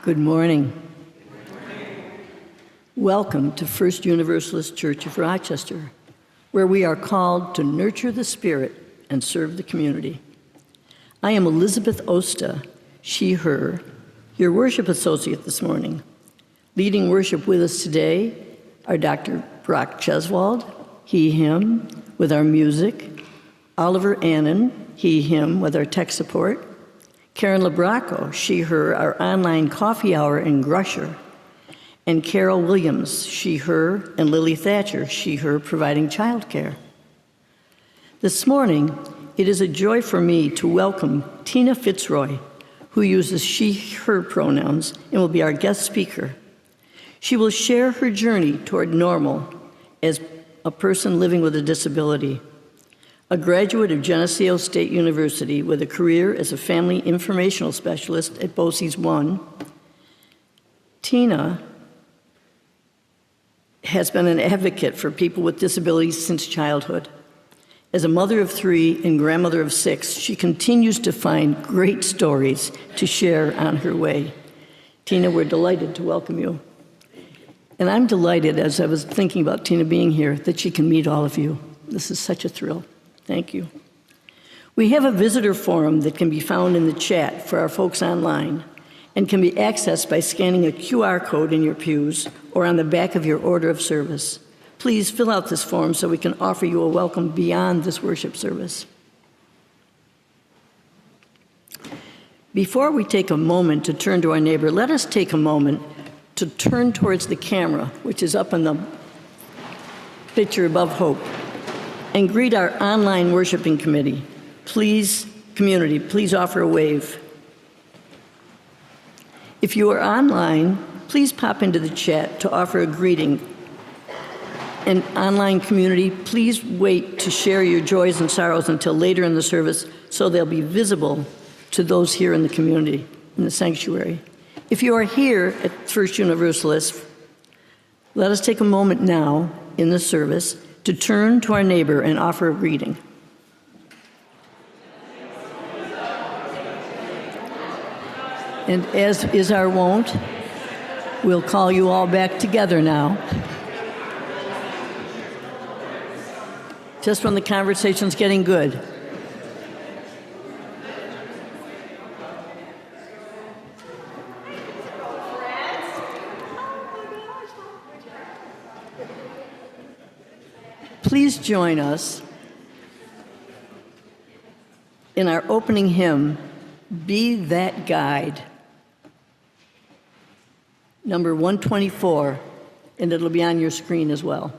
Good morning. Welcome to First Universalist Church of Rochester, where we are called to nurture the spirit and serve the community. I am Elizabeth Osta, she, her, your worship associate this morning. Leading worship with us today are Dr. Brock Cheswold, he, him, with our music, Oliver Annan, he, him, with our tech support, Karen Labraco, she, her, our online coffee hour in Grusher, and Carol Williams, she, her, and Lily Thatcher, she, her, providing childcare. This morning, it is a joy for me to welcome Teena Fitzroy, who uses she, her pronouns and will be our guest speaker. She will share her journey toward normal as a person living with a disability. A graduate of Geneseo State University with a career as a family informational specialist at BOCES I, Teena has been an advocate for people with disabilities since childhood. As a mother of 3 and grandmother of 6, she continues to find great stories to share on her way. Teena, we're delighted to welcome you. And I'm delighted, as I was thinking about Teena being here, that she can meet all of you. This is such a thrill. Thank you. We have a visitor forum that can be found in the chat for our folks online and can be accessed by scanning a QR code in your pews or on the back of your order of service. Please fill out this form so we can offer you a welcome beyond this worship service. Before we take a moment to turn to our neighbor, let us take a moment to turn towards the camera, which is up in the picture above Hope, and greet our online worshiping committee. Please, community, please offer a wave. If you are online, please pop into the chat to offer a greeting. And online community, please wait to share your joys and sorrows until later in the service so they'll be visible to those here in the community, in the sanctuary. If you are here at First Universalist, let us take a moment now in the service to turn to our neighbor and offer a greeting. And as is our wont, we'll call you all back together now. Just when the conversation's getting good. Please join us in our opening hymn, Be That Guide, number 124, and it'll be on your screen as well.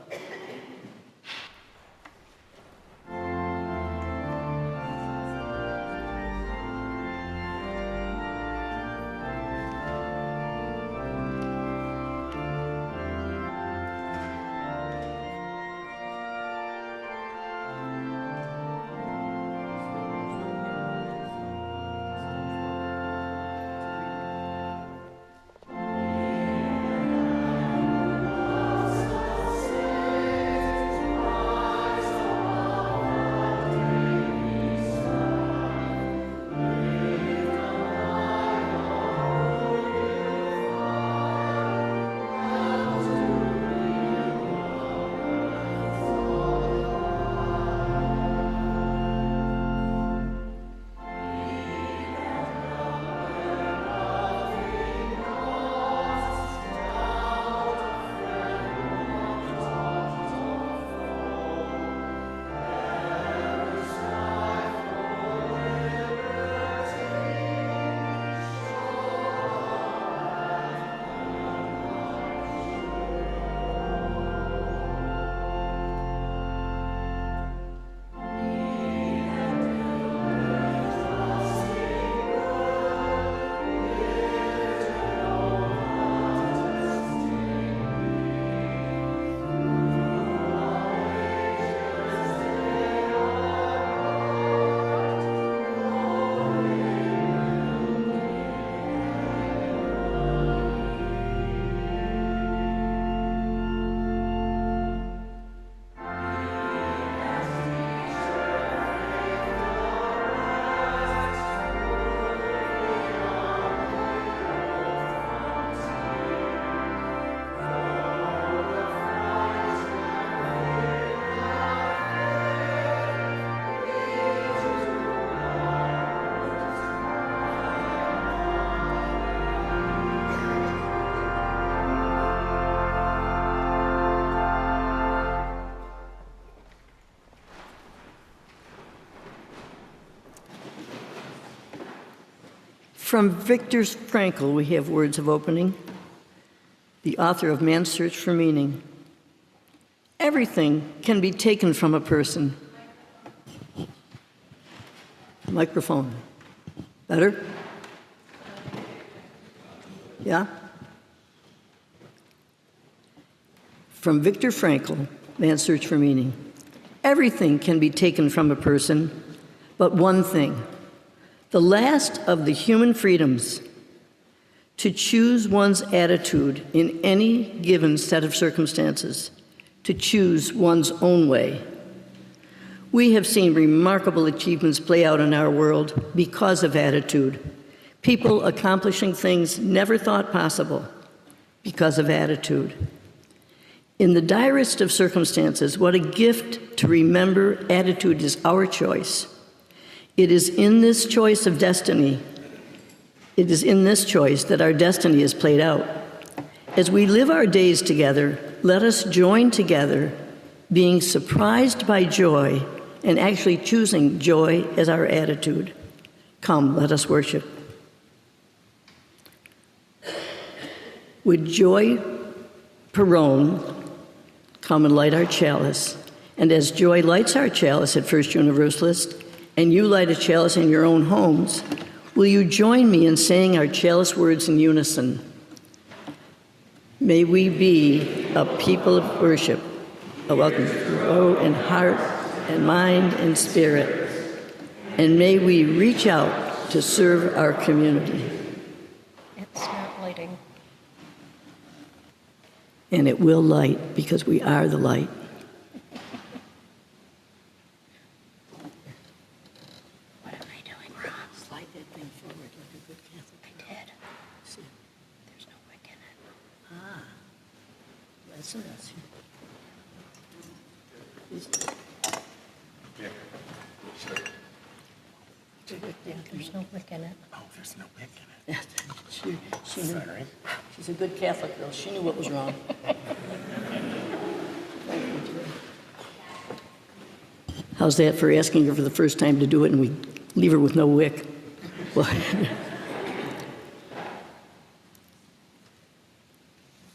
From Viktor Frankl, we have words of opening, the author of Man's Search for Meaning. Everything can be taken from a person. Microphone. Better? Yeah? From Viktor Frankl, Man's Search for Meaning. Everything can be taken from a person, but one thing, the last of the human freedoms, to choose one's attitude in any given set of circumstances, to choose one's own way. We have seen remarkable achievements play out in our world because of attitude. People accomplishing things never thought possible because of attitude. In the direst of circumstances, what a gift to remember attitude is our choice. It is in this choice of destiny, it is in this choice that our destiny is played out. As we live our days together, let us join together, being surprised by joy and actually choosing joy as our attitude. Come, let us worship. Would Joy Perone come and light our chalice? And as Joy lights our chalice at First Universalist, and you light a chalice in your own homes, will you join me in saying our chalice words in unison? May we be a people of worship, a welcome to grow in heart and mind and spirit, and may we reach out to serve our community. It's not lighting. And it will light because we are the light. What am I doing wrong? Slide that thing forward like a good Catholic. I did. See, There's no wick in it. ah, that's us. Yeah, there's no wick in it. Oh, there's no wick in it. she knew. Sorry. She's a good Catholic girl. She knew what was wrong. How's that for asking her for the first time to do it and we leave her with no wick? Well,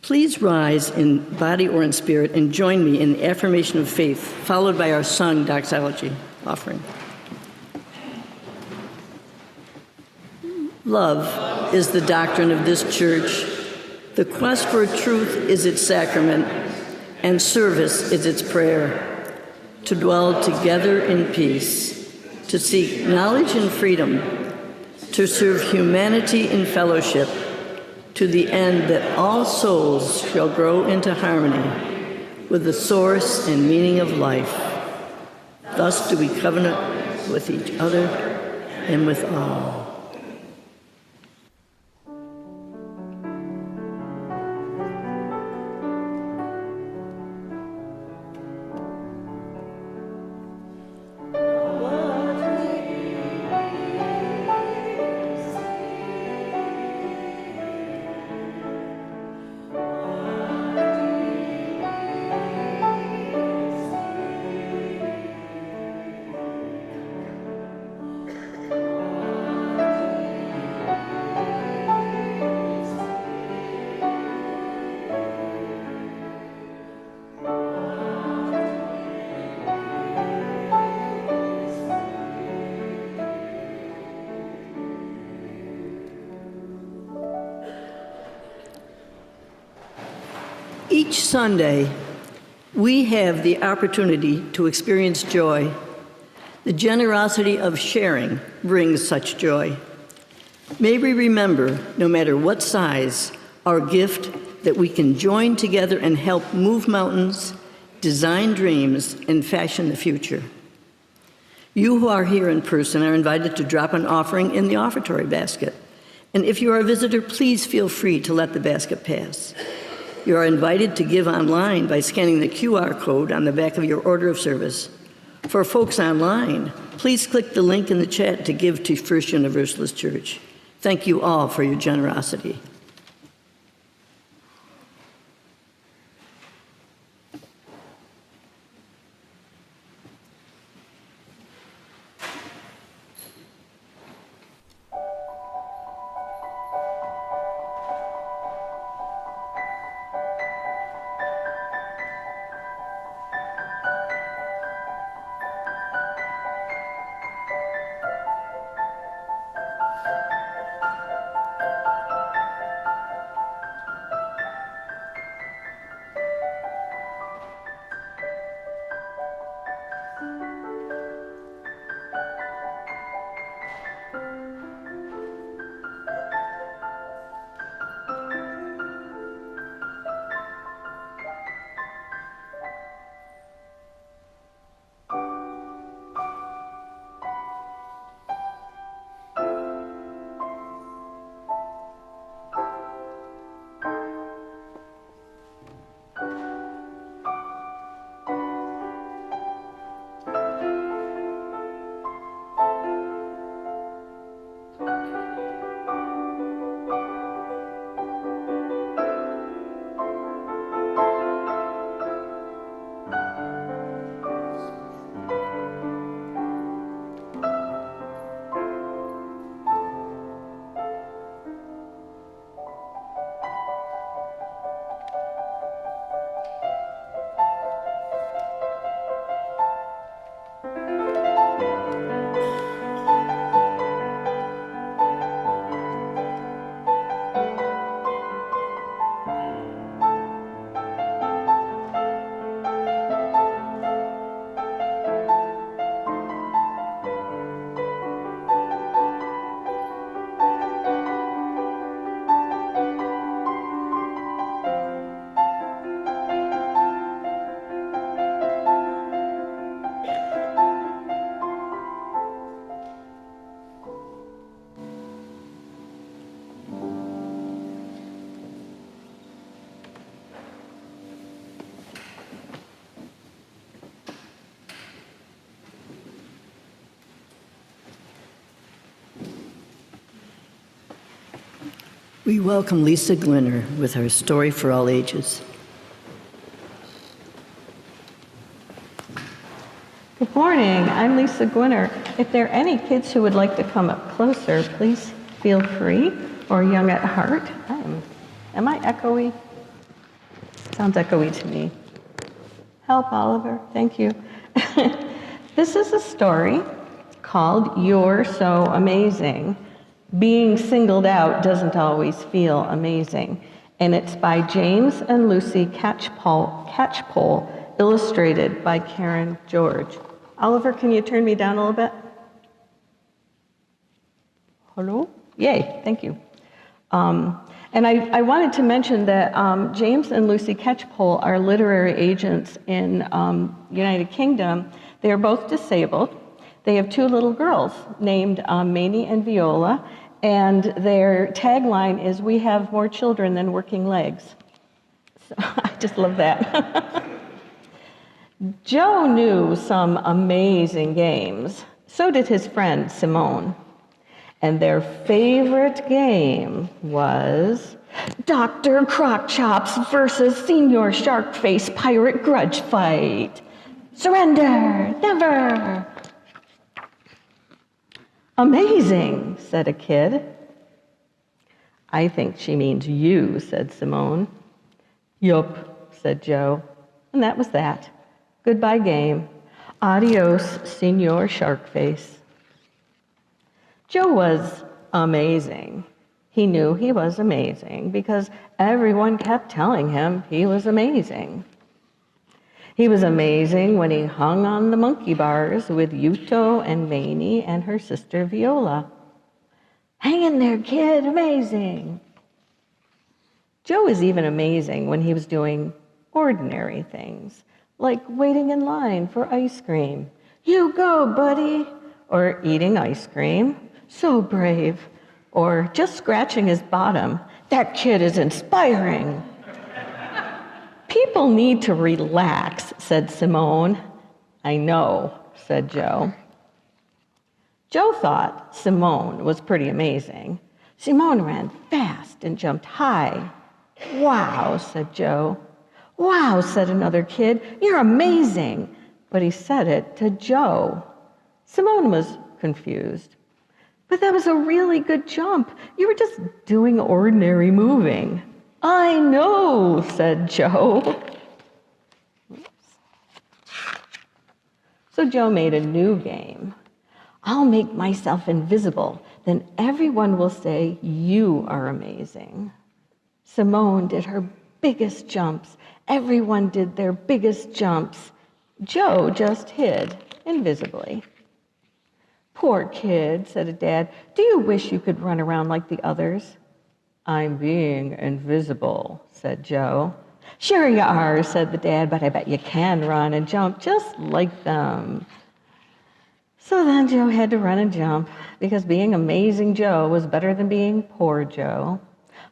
please rise in body or in spirit and join me in the affirmation of faith, followed by our sung doxology offering. Love is the doctrine of this church. The quest for truth is its sacrament, and service is its prayer. To dwell together in peace, to seek knowledge and freedom, to serve humanity in fellowship, to the end that all souls shall grow into harmony with the source and meaning of life. Thus do we covenant with each other and with all. Each Sunday, we have the opportunity to experience joy. The generosity of sharing brings such joy. May we remember, no matter what size, our gift that we can join together and help move mountains, design dreams, and fashion the future. You who are here in person are invited to drop an offering in the offertory basket. And if you are a visitor, please feel free to let the basket pass. You are invited to give online by scanning the QR code on the back of your order of service. For folks online, please click the link in the chat to give to First Universalist Church. Thank you all for your generosity. We welcome Lisa Glinner with her story for all ages. Good morning, I'm Lisa Glinner. If there are any kids who would like to come up closer, please feel free, or young at heart. Am I echoey? Sounds echoey to me. Help, Oliver, thank you. This is a story called You're So Amazing. Being singled out doesn't always feel amazing. And it's by James and Lucy Catchpole, illustrated by Karen George. Oliver, can you turn me down a little bit? Hello? Yay, thank you. And I wanted to mention that James and Lucy Catchpole are literary agents in United Kingdom. They are both disabled. They have two little girls named Mamie and Viola, and their tagline is, "We have more children than working legs." So I just love that. Joe knew some amazing games. So did his friend Simone. And their favorite game was Dr. Crockchops versus Senior Sharkface Pirate Grudge Fight. Surrender, never. Amazing, said a kid. I think she means you, said Simone. Yup, said Joe. And that was that. Goodbye, game. Adios, Senor Sharkface. Joe was amazing. He knew he was amazing because everyone kept telling him he was amazing. He was amazing when he hung on the monkey bars with Yuto and Mamie and her sister Viola. Hang in there, kid, amazing. Joe was even amazing when he was doing ordinary things, like waiting in line for ice cream. You go, buddy. Or eating ice cream. So brave. Or just scratching his bottom. That kid is inspiring. People need to relax, said Simone. I know, said Joe. Joe thought Simone was pretty amazing. Simone ran fast and jumped high. Wow, said Joe. Wow, said another kid, you're amazing. But he said it to Joe. Simone was confused. But that was a really good jump. You were just doing ordinary moving. I know, said Joe. So Joe made a new game. I'll make myself invisible, then everyone will say you are amazing. Simone did her biggest jumps. Everyone did their biggest jumps. Joe just hid invisibly. Poor kid, said a dad. Do you wish you could run around like the others? I'm being invisible, said Joe. Sure you are, said the dad, but I bet you can run and jump just like them. So then Joe had to run and jump because being amazing Joe was better than being poor Joe.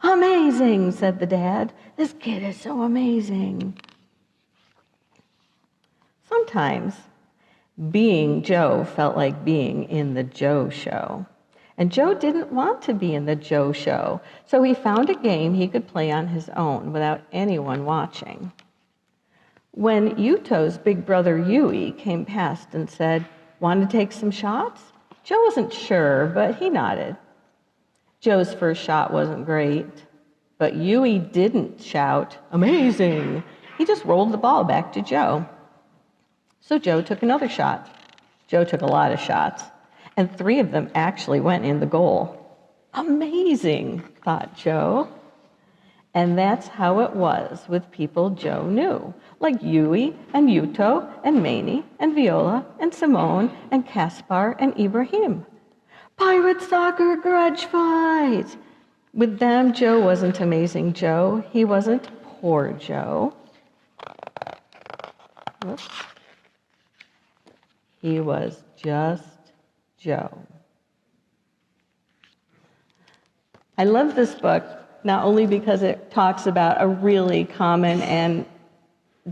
Amazing, said the dad. This kid is so amazing. Sometimes being Joe felt like being in the Joe Show. And Joe didn't want to be in the Joe Show, so he found a game he could play on his own without anyone watching. When Yuto's big brother Yui came past and said, "Want to take some shots?" Joe wasn't sure, but he nodded. Joe's first shot wasn't great, but Yui didn't shout, "Amazing!" He just rolled the ball back to Joe. So Joe took another shot. Joe took a lot of shots, and 3 of them actually went in the goal. Amazing, thought Joe. And that's how it was with people Joe knew, like Yui and Yuto and Mamie and Viola and Simone and Caspar and Ibrahim. Pirate soccer grudge fight! With them, Joe wasn't amazing Joe. He wasn't poor Joe. Whoops. He was just Joe. I love this book, not only because it talks about a really common and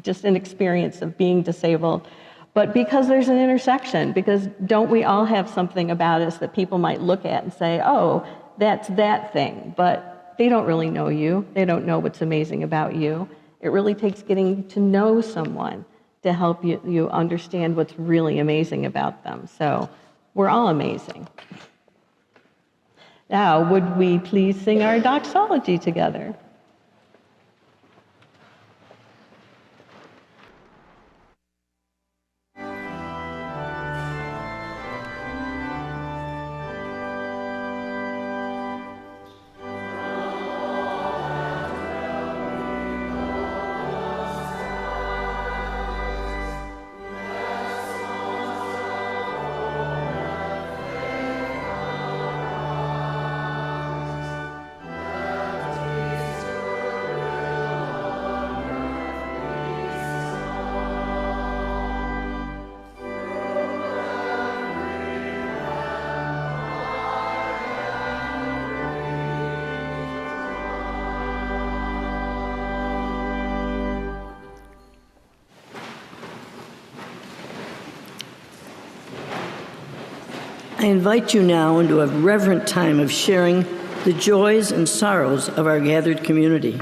just an experience of being disabled, but because there's an intersection, because don't we all have something about us that people might look at and say, oh, that's that thing, but but they don't really know you. They don't know what's amazing about you. It really takes getting to know someone to help you understand what's really amazing about them. So we're all amazing. Now, would we please sing our doxology together? I invite you now into a reverent time of sharing the joys and sorrows of our gathered community.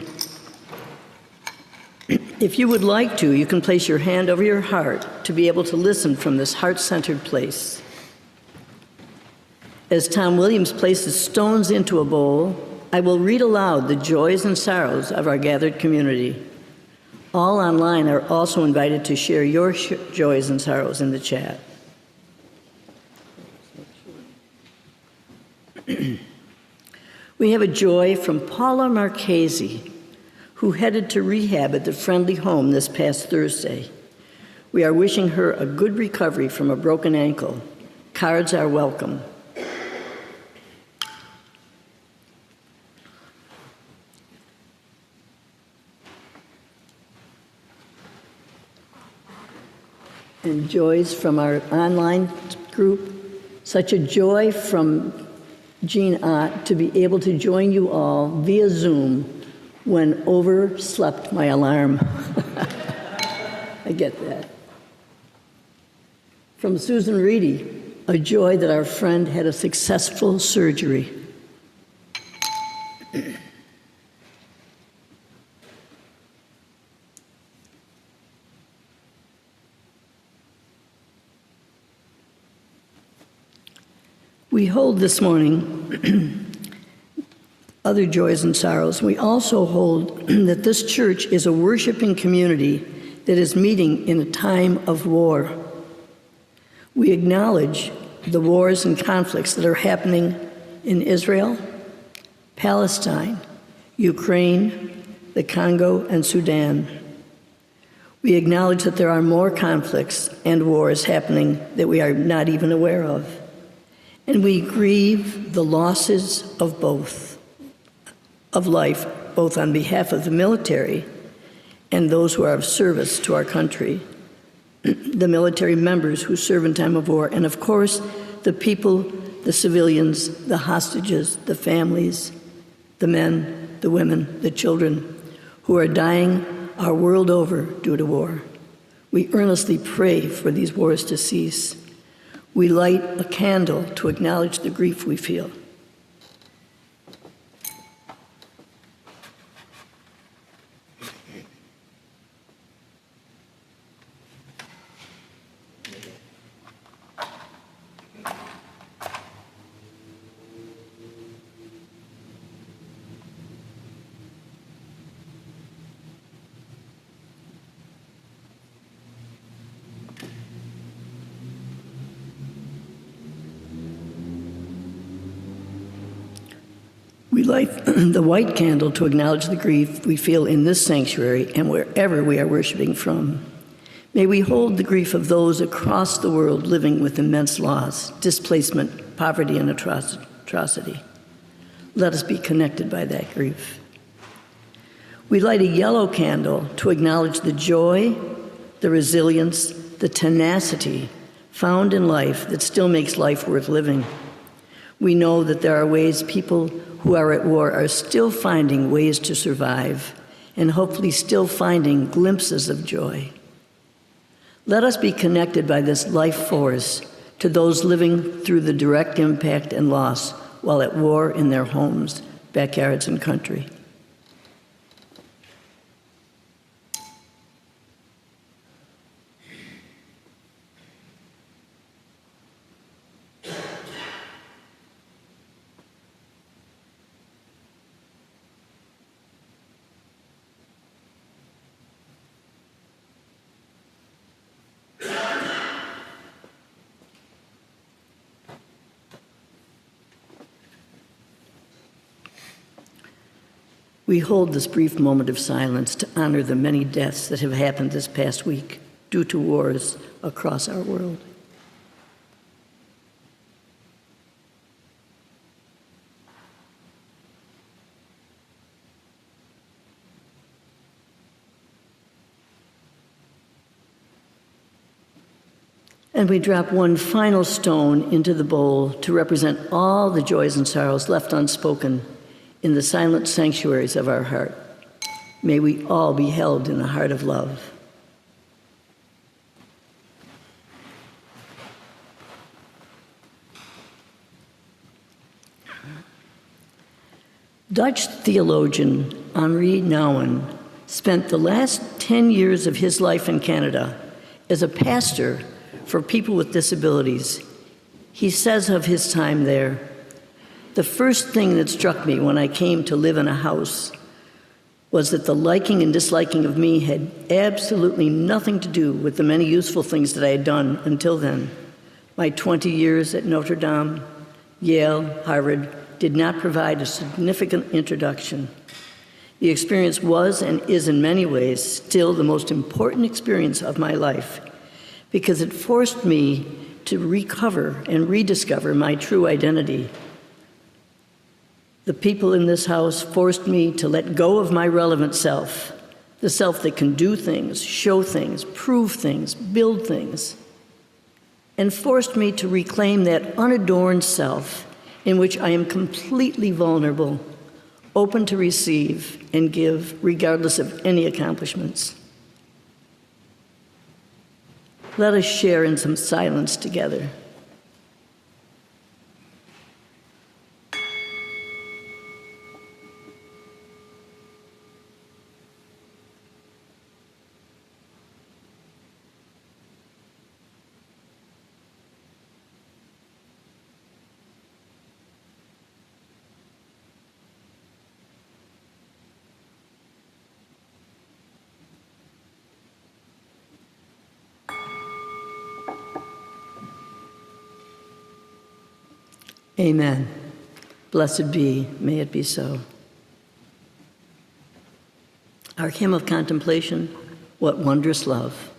If you would like to, you can place your hand over your heart to be able to listen from this heart-centered place. As Tom Williams places stones into a bowl, I will read aloud the joys and sorrows of our gathered community. All online are also invited to share your joys and sorrows in the chat. We have a joy from Paula Marchese, who headed to rehab at the Friendly Home this past Thursday. We are wishing her a good recovery from a broken ankle. Cards are welcome. And joys from our online group. Such a joy from Jean Ott to be able to join you all via Zoom when overslept my alarm. I get that. From Susan Reedy, a joy that our friend had a successful surgery. We hold this morning other joys and sorrows. We also hold that this church is a worshiping community that is meeting in a time of war. We acknowledge the wars and conflicts that are happening in Israel, Palestine, Ukraine, the Congo, and Sudan. We acknowledge that there are more conflicts and wars happening that we are not even aware of. And we grieve the losses of life, both on behalf of the military and those who are of service to our country, the military members who serve in time of war, and of course, the people, the civilians, the hostages, the families, the men, the women, the children who are dying our world over due to war. We earnestly pray for these wars to cease. We light a candle to acknowledge the grief we feel. We light the white candle to acknowledge the grief we feel in this sanctuary and wherever we are worshiping from. May we hold the grief of those across the world living with immense loss, displacement, poverty, and atrocity. Let us be connected by that grief. We light a yellow candle to acknowledge the joy, the resilience, the tenacity found in life that still makes life worth living. We know that there are ways people who are at war are still finding ways to survive and hopefully still finding glimpses of joy. Let us be connected by this life force to those living through the direct impact and loss while at war in their homes, backyards and country. We hold this brief moment of silence to honor the many deaths that have happened this past week due to wars across our world. And we drop one final stone into the bowl to represent all the joys and sorrows left unspoken in the silent sanctuaries of our heart. May we all be held in the heart of love. Dutch theologian Henri Nouwen spent the last 10 years of his life in Canada as a pastor for people with disabilities. He says of his time there, "The first thing that struck me when I came to live in a house was that the liking and disliking of me had absolutely nothing to do with the many useful things that I had done until then. My 20 years at Notre Dame, Yale, Harvard did not provide a significant introduction. The experience was and is in many ways still the most important experience of my life because it forced me to recover and rediscover my true identity. The people in this house forced me to let go of my relevant self, the self that can do things, show things, prove things, build things, and forced me to reclaim that unadorned self in which I am completely vulnerable, open to receive and give regardless of any accomplishments." Let us share in some silence together. Amen. Blessed be, may it be so. Our hymn of contemplation, What Wondrous Love.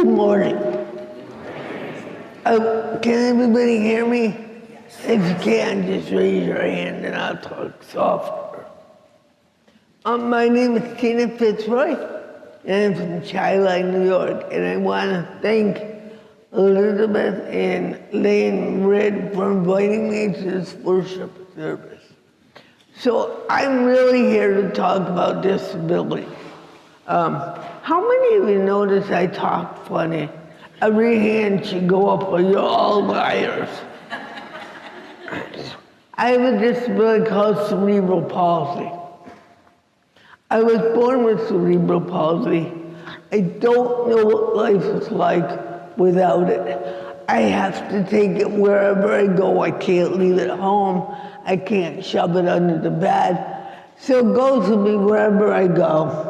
Good morning. Can everybody hear me? If you can, just raise your hand and I'll talk softer. My name is Teena Fitzroy, and I'm from Chi-Line, New York, and I want to thank Elizabeth and Lane Red for inviting me to this worship service. So I'm really here to talk about disability. How many of you notice I talk funny? Every hand should go up or you're all liars. I have a disability called cerebral palsy. I was born with cerebral palsy. I don't know what life is like without it. I have to take it wherever I go. I can't leave it home. I can't shove it under the bed. So it goes with me wherever I go.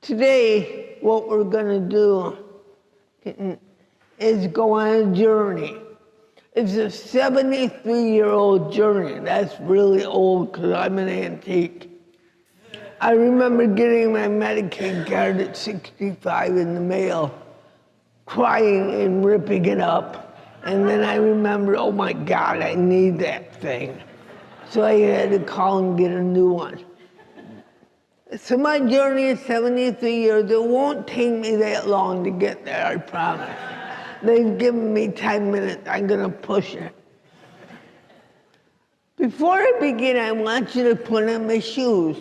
Today, what we're gonna do is go on a journey. It's a 73-year-old journey. That's really old because I'm an antique. I remember getting my Medicaid card at 65 in the mail, crying and ripping it up. And then I remember, oh my God, I need that thing. So I had to call and get a new one. So my journey is 73 years. It won't take me that long to get there, I promise. They've given me 10 minutes. I'm gonna push it. Before I begin, I want you to put on my shoes,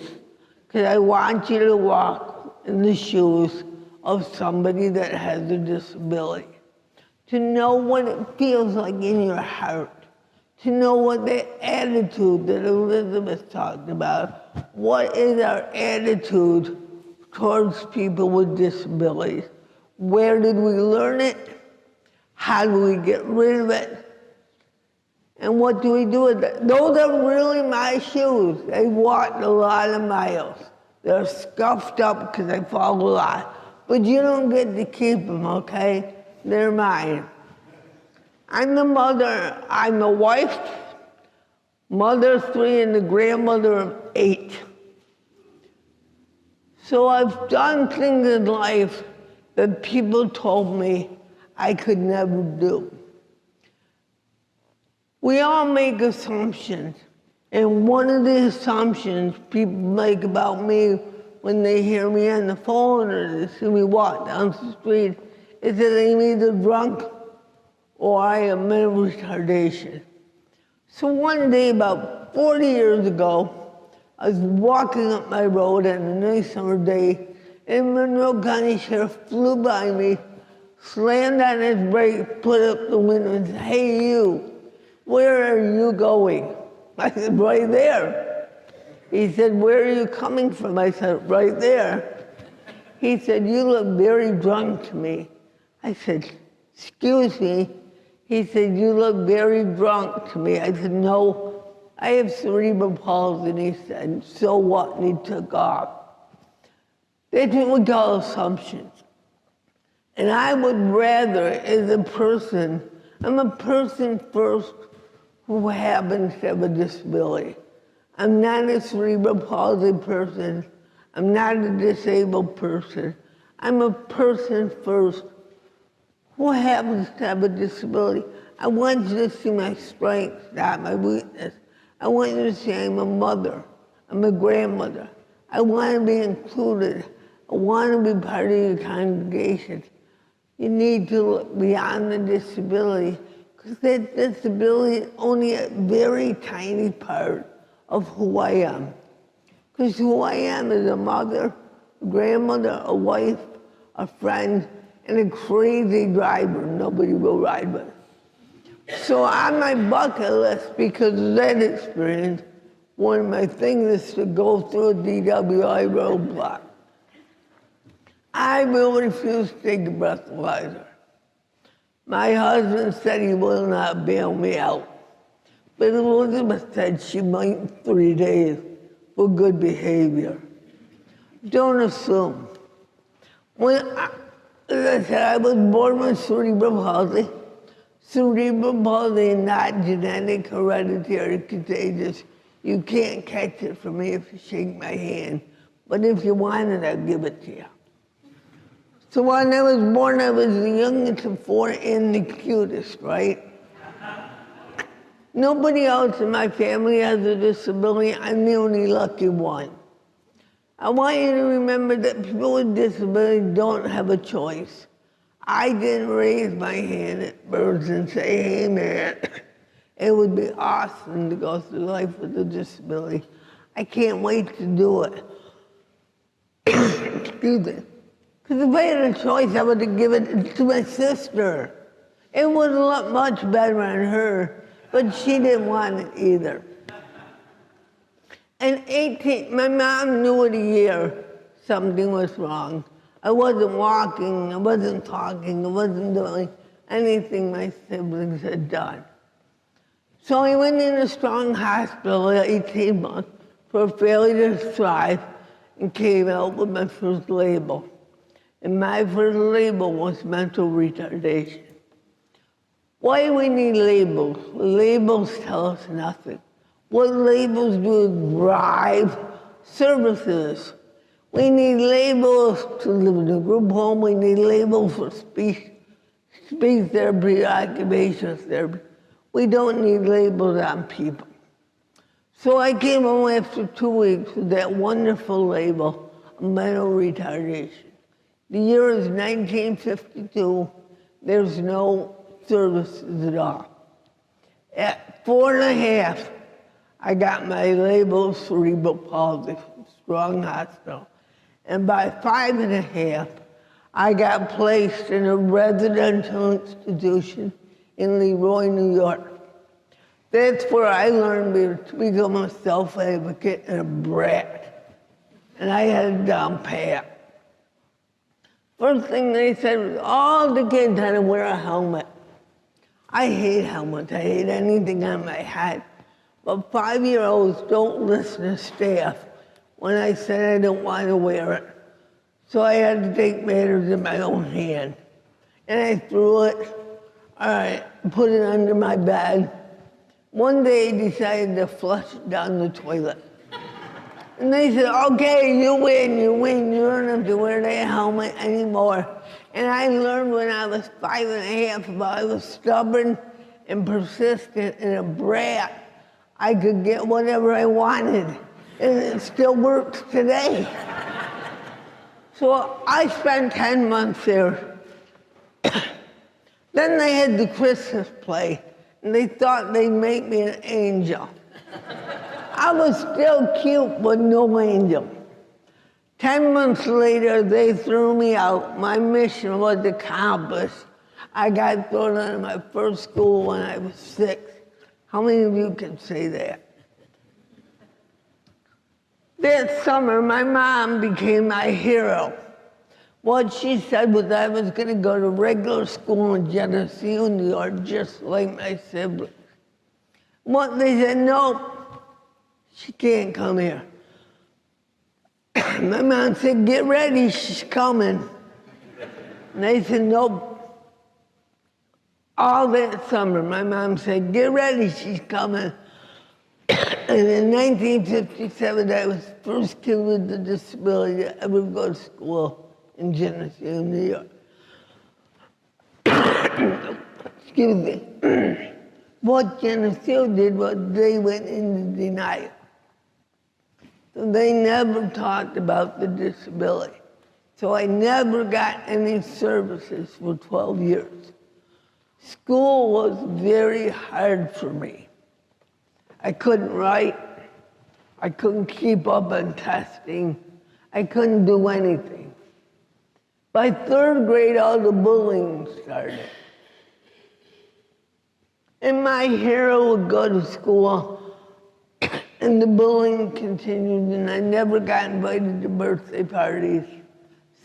because I want you to walk in the shoes of somebody that has a disability. To know what it feels like in your heart. To know what the attitude that Elizabeth talked about. What is our attitude towards people with disabilities? Where did we learn it? How do we get rid of it? And what do we do with it? Those are really my shoes. They walked a lot of miles. They're scuffed up because I fall a lot. But you don't get to keep them, okay? They're mine. I'm the mother, I'm the wife, mother of 3, and the grandmother of 8. So I've done things in life that people told me I could never do. We all make assumptions, and one of the assumptions people make about me when they hear me on the phone or they see me walk down the street is that I'm either drunk or I have mental retardation. So one day, about 40 years ago, I was walking up my road on a nice summer day, and Monroe County Sheriff flew by me, slammed on his brake, put up the window and said, "Hey you, where are you going?" I said, "Right there." He said, "Where are you coming from?" I said, "Right there." He said, "You look very drunk to me." I said, "Excuse me." He said, "You look very drunk to me." I said, "No, I have cerebral palsy." And he said, "So what?" And he took off. That's what we call assumptions. And I would rather, as a person, I'm a person first who happens to have a disability. I'm not a cerebral palsy person. I'm not a disabled person. I'm a person first who happens to have a disability. I want you to see my strengths, not my weakness. I want you to see I'm a mother. I'm a grandmother. I want to be included. I want to be part of your congregation. You need to look beyond the disability, because that disability is only a very tiny part of who I am. Because who I am is a mother, a grandmother, a wife, a friend, and a crazy driver nobody will ride with. So on my bucket list, because of that experience, one of my things is to go through a DWI roadblock. I will refuse to take a breathalyzer. My husband said he will not bail me out. But Elizabeth said she might in 3 days for good behavior. Don't assume. As I said, I was born with cerebral palsy. Cerebral palsy is not genetic, hereditary, contagious. You can't catch it from me if you shake my hand. But if you want it, I'll give it to you. So when I was born, I was the youngest of four and the cutest, right? Nobody else in my family has a disability. I'm the only lucky one. I want you to remember that people with disabilities don't have a choice. I didn't raise my hand at birth and say, hey man, it would be awesome to go through life with a disability. I can't wait to do it. Excuse me. Because if I had a choice, I would have given it to my sister. It would have looked much better on her, but she didn't want it either. And 18, my mom knew at a year something was wrong. I wasn't walking, I wasn't talking, I wasn't doing anything my siblings had done. So I went in a strong hospital at 18 months for failure to thrive and came out with my first label. And my first label was mental retardation. Why do we need labels? Labels tell us nothing. What labels do is drive services. We need labels to live in a group home. We need labels for speech therapy, occupational therapy. We don't need labels on people. So I came home after 2 weeks with that wonderful label of mental retardation. The year is 1952. There's no services at all. At 4 and a half, I got my label of cerebral palsy from Strong Hospital. And by 5 and a half, I got placed in a residential institution in Leroy, New York. That's where I learned to become a self-advocate and a brat. And I had it down pat. First thing they said was all the kids had to wear a helmet. I hate helmets. I hate anything on my head. But 5-year-olds don't listen to staff when I said I don't want to wear it. So I had to take matters in my own hand. And I threw it, all right, put it under my bed. One day I decided to flush it down the toilet. And they said, okay, you win, you don't have to wear that helmet anymore. And I learned when I was 5 and a half, if I was stubborn and persistent and a brat, I could get whatever I wanted. And it still works today. So I spent 10 months there. Then they had the Christmas play, and they thought they'd make me an angel. I was still cute, but no angel. 10 months later, they threw me out. My mission was accomplished. I got thrown out of my first school when I was 6. How many of you can say that? That summer, my mom became my hero. What she said was I was going to go to regular school in Geneseo, New York, just like my siblings. What they said, no, she can't come here. My mom said, get ready, she's coming. And they said, nope. All that summer, my mom said, get ready, she's coming. And in 1957, I was the first kid with a disability to ever go to school in Geneseo, New York. Excuse me. What Geneseo did was they went into denial. So they never talked about the disability. So I never got any services for 12 years. School was very hard for me. I couldn't write. I couldn't keep up on testing. I couldn't do anything. By 3rd grade, all the bullying started. And my hero would go to school, and the bullying continued, and I never got invited to birthday parties.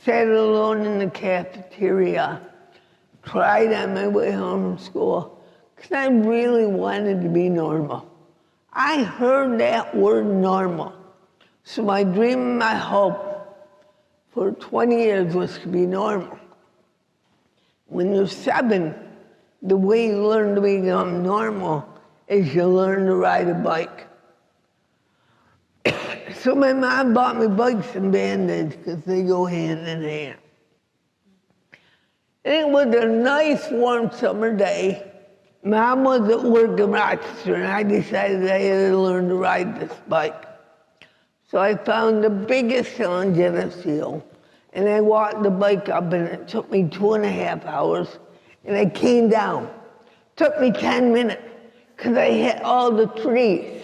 Sat alone in the cafeteria, cried on my way home from school, because I really wanted to be normal. I heard that word normal. So my dream and my hope for 20 years was to be normal. When you're 7, the way you learn to become normal is you learn to ride a bike. So my mom bought me bikes and Band-Aids because they go hand in hand. And it was a nice, warm summer day. Mom was at work in Rochester, and I decided I had to learn to ride this bike. So I found the biggest hill in Geneseo, and I walked the bike up, and it took me 2.5 hours, and I came down. Took me 10 minutes, because I hit all the trees.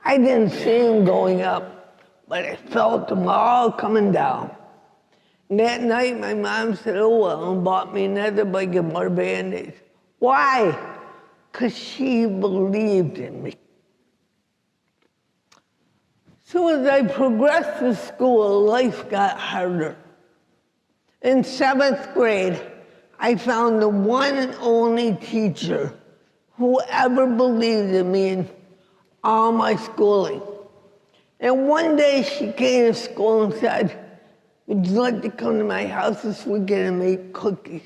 I didn't see them going up, but I felt them all coming down. And that night, my mom said, oh, well, and bought me another bike and more Band-Aids. Why? Because she believed in me. So as I progressed through school, life got harder. In 7th grade, I found the one and only teacher who ever believed in me in all my schooling. And one day she came to school and said, would you like to come to my house this weekend and make cookies?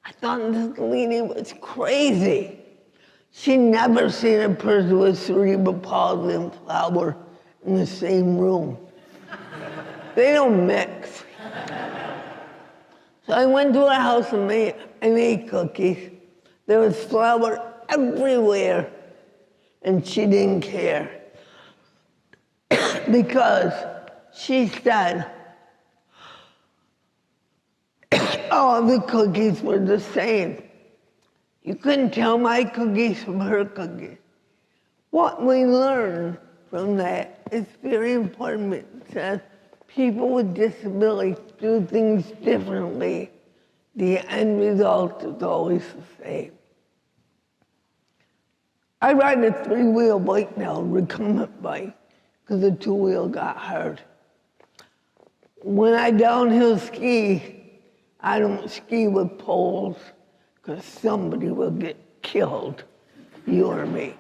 I thought this lady was crazy. She'd never seen a person with cerebral palsy and flour in the same room. They don't mix. So I went to her house and I made cookies. There was flour everywhere, and she didn't care. Because she said all the cookies were the same. You couldn't tell my cookies from her cookies. What we learn from that is very important. It says people with disabilities do things differently. The end result is always the same. I ride a 3-wheel bike now, a recumbent bike, because the 2-wheel got hard. When I downhill ski, I don't ski with poles, because somebody will get killed, you or me.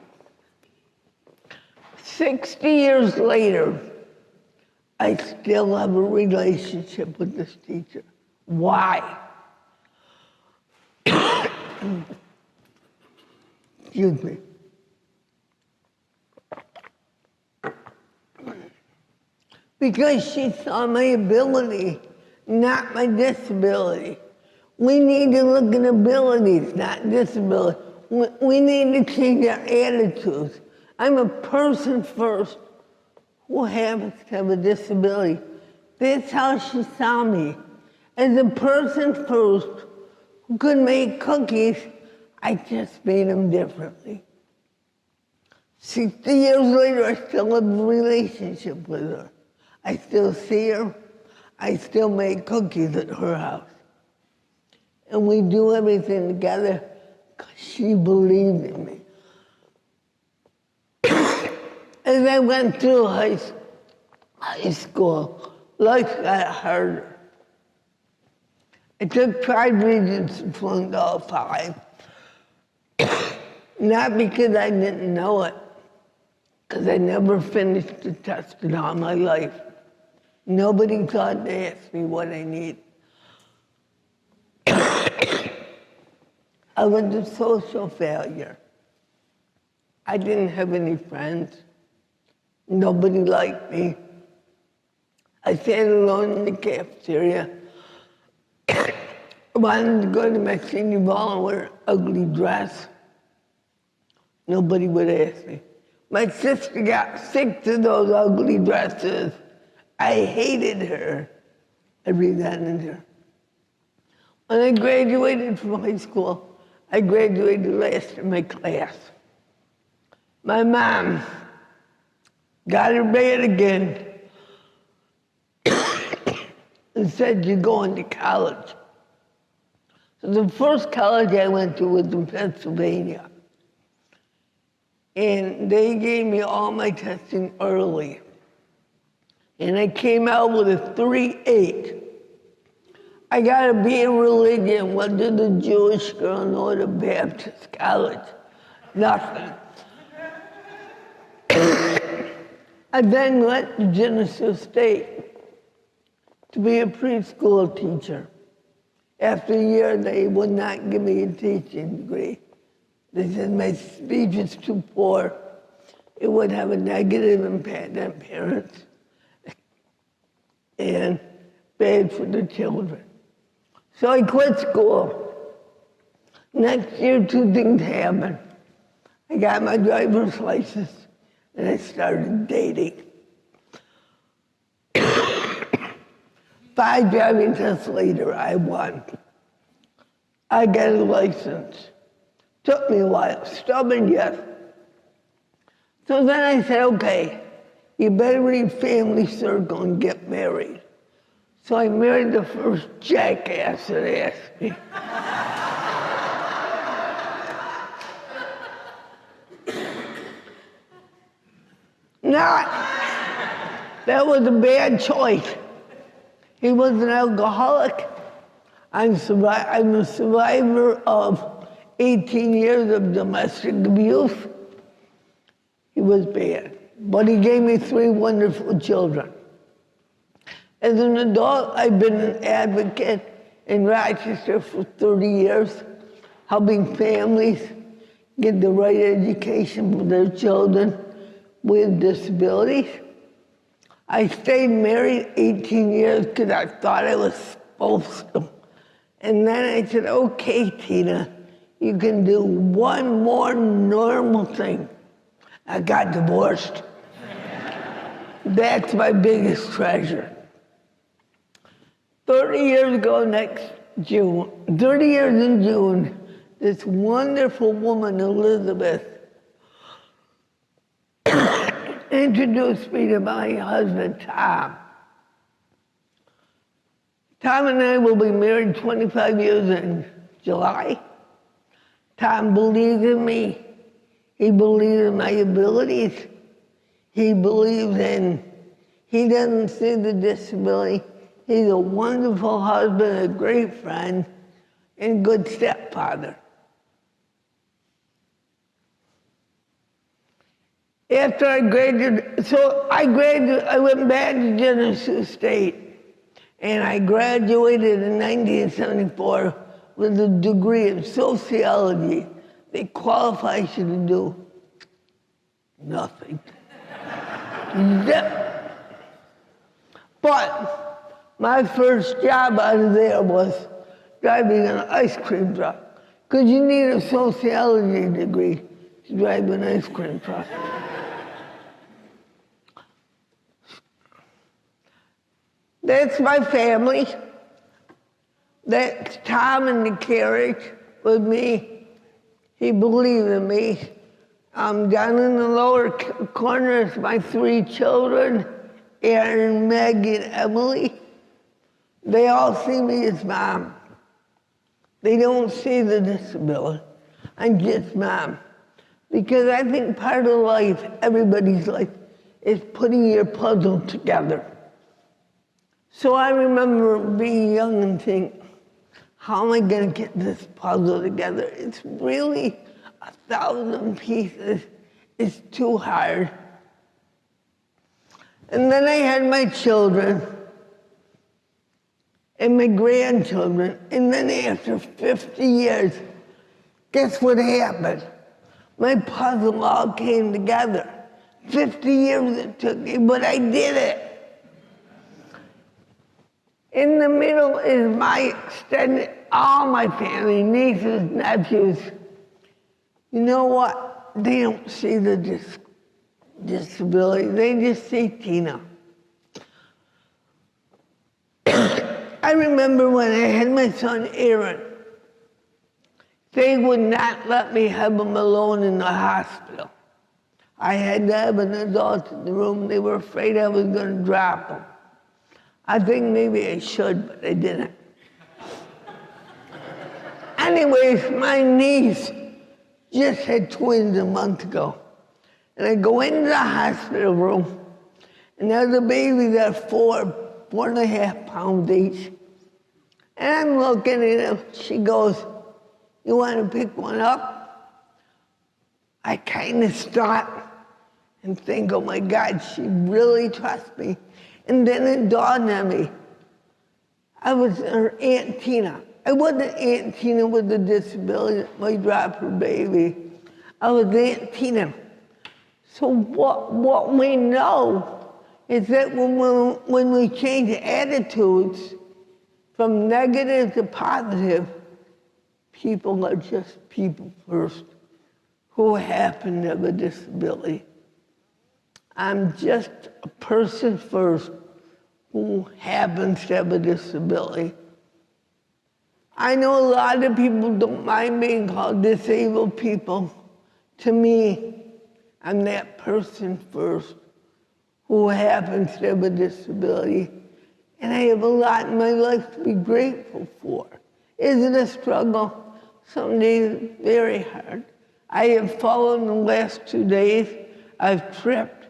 60 years later, I still have a relationship with this teacher. Why? Excuse me. Because she saw my ability, not my disability. We need to look at abilities, not disability. We need to change our attitudes. I'm a person first who happens to have a disability. That's how she saw me. As a person first who could make cookies, I just made them differently. 60 years later, I still have a relationship with her. I still see her. I still make cookies at her house. And we do everything together because she believed in me. As I went through high school, life got harder. I took 5 Regents and flunked all 5. Not because I didn't know it, because I never finished the test in all my life. Nobody thought to ask me what I need. I was a social failure. I didn't have any friends. Nobody liked me. I sat alone in the cafeteria. I wanted to go to my senior ball and wear an ugly dress. Nobody would ask me. My sister got sick to those ugly dresses. I hated her. I resented her. When I graduated from high school, I graduated last in my class. My mom got her bad again and said, you're going to college. So the first college I went to was in Pennsylvania. And they gave me all my testing early. And I came out with a 3.8. I got to be in religion. What did the Jewish girl know at a Baptist college? Nothing. I then went to Geneseo State to be a preschool teacher. After a year, they would not give me a teaching degree. They said my speech is too poor. It would have a negative impact on parents and bad for the children. So I quit school. Next year, two things happened. I got my driver's license and I started dating. 5 driving tests later, I won. I got a license. Took me a while, stubborn, yes. So then I said, okay, you better read Family Circle and get married. So I married the first jackass that asked me. That was a bad choice. He was an alcoholic. I'm a survivor of 18 years of domestic abuse. He was bad, but he gave me 3 wonderful children. As an adult, I've been an advocate in Rochester for 30 years, helping families get the right education for their children with disabilities. I stayed married 18 years because I thought I was supposed to. And then I said, okay, Teena, you can do one more normal thing. I got divorced. That's my biggest treasure. 30 years ago next June, 30 years in June, this wonderful woman, Elizabeth, introduced me to my husband, Tom. Tom and I will be married 25 years in July. Tom believes in me. He believes in my abilities. He doesn't see the disability. He's a wonderful husband, a great friend, and a good stepfather. After I graduated, I went back to Geneseo State, and I graduated in 1974 with a degree in sociology. They qualified you to do nothing. But my first job out of there was driving an ice cream truck, because you need a sociology degree to drive an ice cream truck. That's my family. That's Tom in the carriage with me. He believed in me. Down in the lower corner is my 3 children, Aaron, Meg, and Emily. They all see me as mom. They don't see the disability. I'm just mom. Because I think part of life, everybody's life, is putting your puzzle together. So I remember being young and thinking, how am I going to get this puzzle together? It's really 1,000 pieces. It's too hard. And then I had my children and my grandchildren. And then after 50 years, guess what happened? My puzzle all came together. 50 years it took me, but I did it. In the middle is my extended, all my family, nieces, nephews. You know what? They don't see the disability. They just see Teena. I remember when I had my son Aaron, they would not let me have him alone in the hospital. I had to have an adult in the room. They were afraid I was going to drop him. I think maybe I should, but I didn't. Anyways, my niece just had twins a month ago. And I go into the hospital room, and there's a baby that's 4.5 pounds each. And I'm looking at him. She goes, you want to pick one up? I kind of stop and think, oh my God, she really trusts me. And then it dawned on me, I was her Aunt Teena. I wasn't Aunt Teena with a disability that might drop her baby. I was Aunt Teena. So what we know is that when we change attitudes from negative to positive, people are just people first who happen to have a disability. I'm just a person first who happens to have a disability. I know a lot of people don't mind being called disabled people. To me, I'm that person first who happens to have a disability. And I have a lot in my life to be grateful for. Is it a struggle? Some days very hard. I have fallen the last 2 days. I've tripped.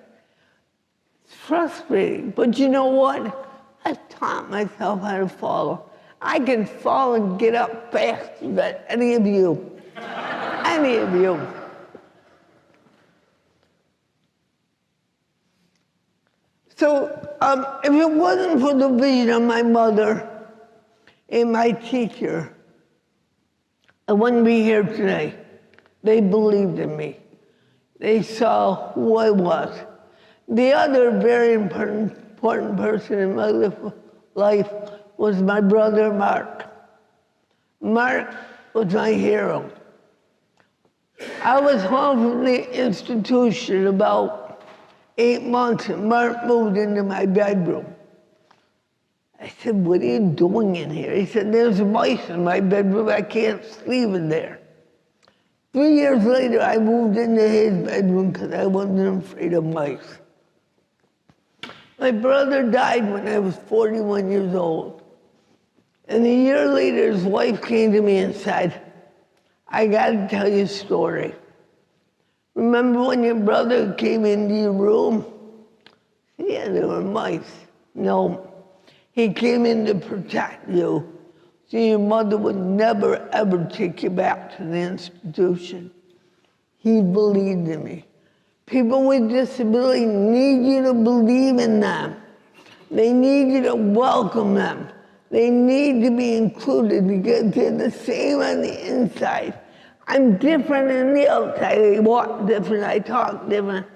It's frustrating, but you know what? I've taught myself how to fall. I can fall and get up faster than any of you. Any of you. So if it wasn't for the vision of my mother and my teacher, I wouldn't be here today. They believed in me. They saw who I was. The other very important person in my life was my brother, Mark. Mark was my hero. I was home from the institution about 8 months, and Mark moved into my bedroom. I said, what are you doing in here? He said, there's mice in my bedroom. I can't sleep in there. 3 years later, I moved into his bedroom because I wasn't afraid of mice. My brother died when I was 41 years old. And a year later, his wife came to me and said, I got to tell you a story. Remember when your brother came into your room? Yeah, there were mice. No, he came in to protect you, so your mother would never, ever take you back to the institution. He believed in me. People with disability need you to believe in them. They need you to welcome them. They need to be included because they're the same on the inside. I'm different on the outside. I walk different, I talk different.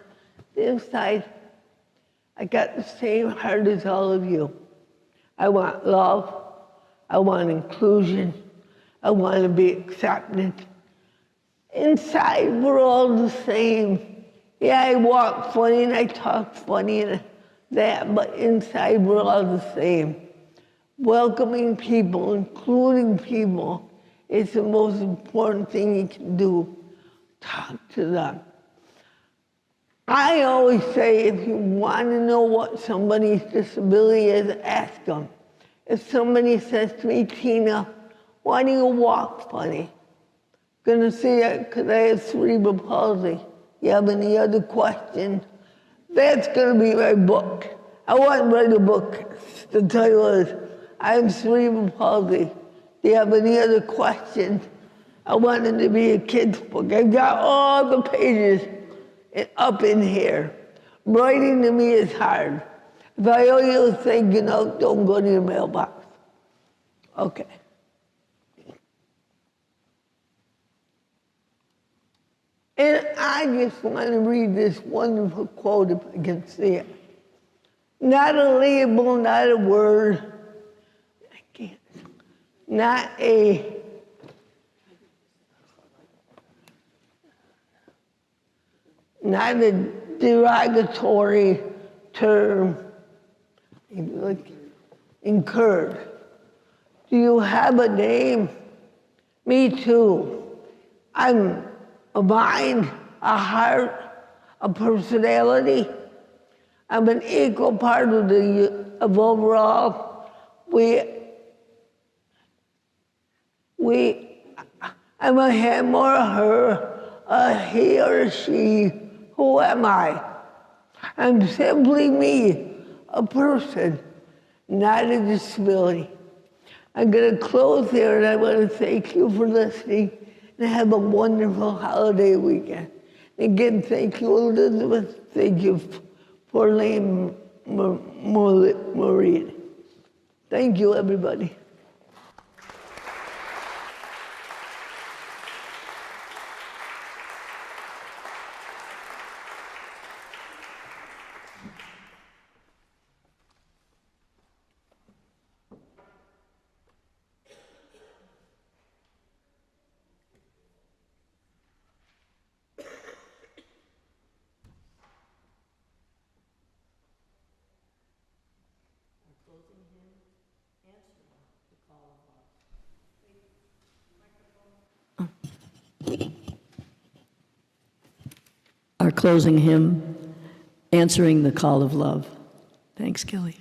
The inside, I got the same heart as all of you. I want love. I want inclusion. I want to be accepted. Inside, we're all the same. Yeah, I walk funny and I talk funny and that, but inside we're all the same. Welcoming people, including people, is the most important thing you can do. Talk to them. I always say if you want to know what somebody's disability is, ask them. If somebody says to me, Teena, why do you walk funny? I'm gonna say because I have cerebral palsy. You have any other questions? That's gonna be my book. I want to write a book. The title is, I have cerebral palsy. Do you have any other questions? I want it to be a kid's book. I've got all the pages up in here. Writing to me is hard. If I owe you a thing, you know, don't go to your mailbox. Okay. And I just want to read this wonderful quote if I can see it. Not a label, not a word. I can't. Not a derogatory term. Like incurred. Do you have a name? Me too. I'm a mind, a heart, a personality. I'm an equal part of overall. I'm a him or a her, a he or a she. Who am I? I'm simply me, a person, not a disability. I'm going to close there, and I want to thank you for listening, and have a wonderful holiday weekend. Again, thank you, Elizabeth. Thank you for Lane Maureen. Thank you, everybody. closing hymn, Answering the Call of Love. Thanks, Kelly.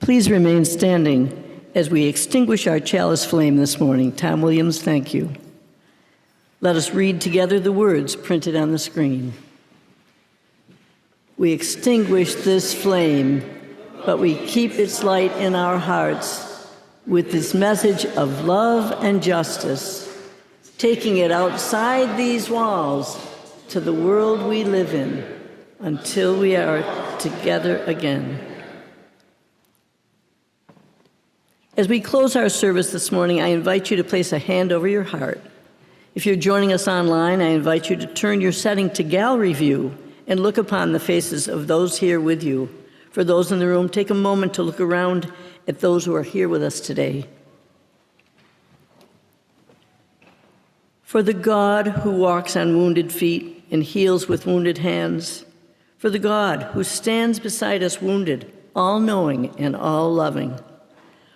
Please remain standing as we extinguish our chalice flame this morning. Tom Williams, thank you. Let us read together the words printed on the screen. We extinguish this flame, but we keep its light in our hearts with this message of love and justice, taking it outside these walls to the world we live in until we are together again. As we close our service this morning, I invite you to place a hand over your heart. If you're joining us online, I invite you to turn your setting to gallery view and look upon the faces of those here with you. For those in the room, take a moment to look around at those who are here with us today. For the God who walks on wounded feet and heals with wounded hands, for the God who stands beside us wounded, all-knowing and all-loving,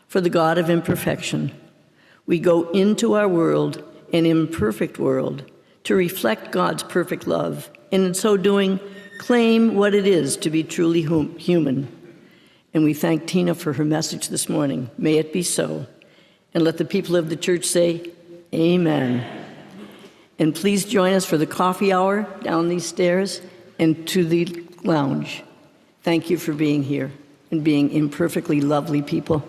for the God of imperfection, we go into our world, an imperfect world, to reflect God's perfect love, and in so doing, claim what it is to be truly human. And we thank Teena for her message this morning. May it be so. And let the people of the church say, amen. And please join us for the coffee hour down these stairs and to the lounge. Thank you for being here and being imperfectly lovely people.